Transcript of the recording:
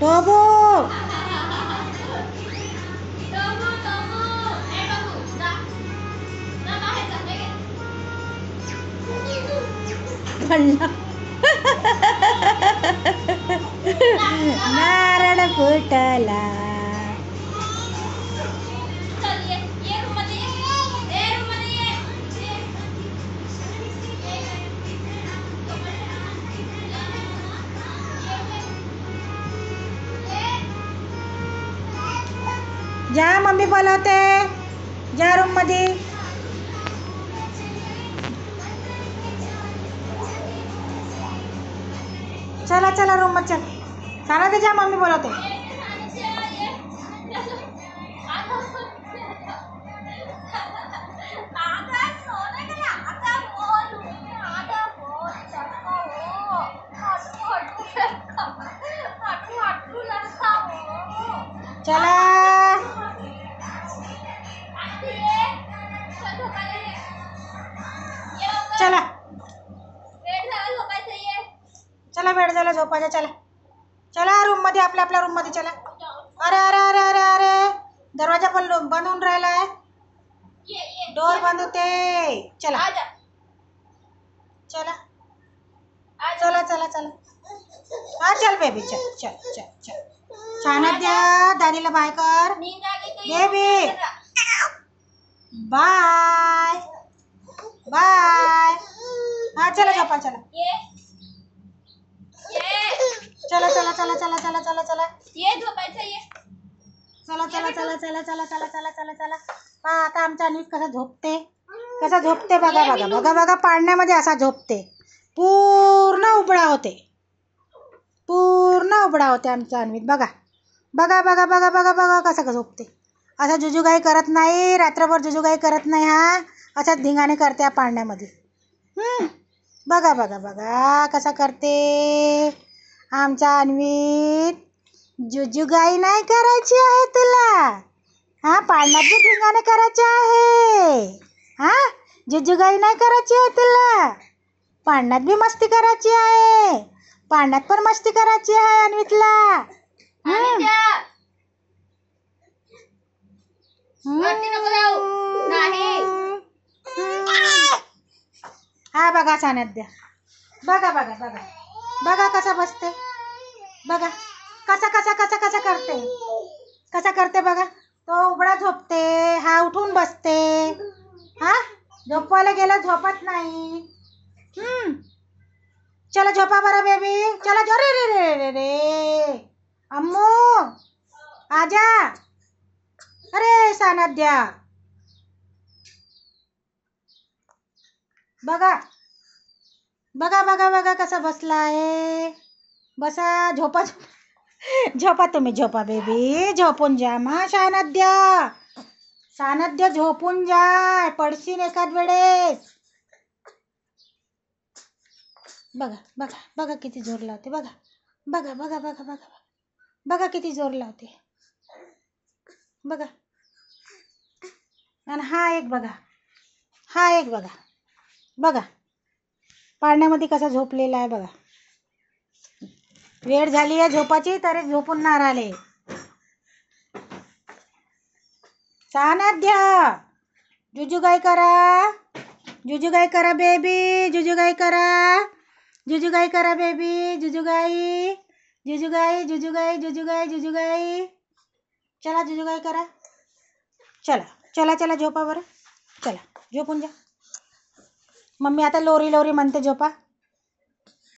टोबू पडला नारळ फुटला. जा मम्मी बोलवते, जा रूम मध्ये. चला चला रूम मध्ये चल. चला ते जा मम्मी बोलवते. चला चला चला वेळ झाला झोपायचा. चला चला रूम मध्ये, आपल्या आपल्या रूम मध्ये चला. अरे अरे अरे अरे अरे दरवाजा पण बंद होऊन राहिलाय, डोर बंद होते. चला चला चला चला चला. हा चल बेबी, चल चल चल चल. छान द्या दादीला बाय कर बेबी. Bye bye. हा चला झोपा. चला चला चला चला चला चला चला चला. ये झोपायचं ये. चला चला चला चला चला चला चला चला चला. हा आता आमचा अन्वित कसा झोपते, कसा झोपते बघा बघा बघा बघा. पाळण्यामध्ये असा झोपते, पूर्ण उबळा होते, पूर्ण उबळा होते आमचा अन्वित. बघा बघा बघा बघा बघा बघा कसा झोपते. असा जुजुगाई करत नाही, रात्रभर जुजुगाई करत नाही. हा असाच धिंगाणे करते या पाळण्यामध्ये. बघा बघा बघा कसा करते आमचा अन्वित. जुजुगाई नाही करायची आहे तुला, हा पाळण्यात बी धिंगाणे करायचे आहे. हा जुजुगाई नाही करायची आहे तुला, पाळण्यात बी मस्ती करायची आहे. पाळण्यात पण मस्ती करायची आहे अन्वितला. हा बघा सानद्या, बघा बघा बघा बघा कसा बसते. बघा कसा कसा कसा कसा करते, कसा करते बघा. तो उघडा झोपते, हा उठून बसते. हा झोपवायला गेला झोपत नाही. चला झोपा बरं बेबी. चला जो रे रे रे रे रे अम्मू आजा. अरे सानद्या बघा बघा बघा बघा कसा बसला आहे. बसा झोपा झोपा तुम्ही झोपा बेबी, झोपून जा. मा सानद्या सानद्या झोपून जा, पडशील एखाद वेळेस. बघा बघा बघा किती जोर लावते. बघा बघा बघा बघा बघा बघा किती जोर लावते. बघा आणि हा एक बघा, हा एक बघा बघा पाळण्यामध्ये कसा झोपलेला आहे बघा. वेळ झाली आहे झोपाची तरी झोपून नाही राहिले. सानद्या जुजुगाई करा, जुजुगाई करा बेबी, जुजुगाई करा, जुजुगाई करा बेबी, जुजुगाई जुजुगाई जुजुगाई जुजुगाई जुजुगाई. चला जुजुगाई करा. चला चला चला झोपा बरं. चला झोपून जा. मम्मी आता लोरी लोरी म्हणते झोपा.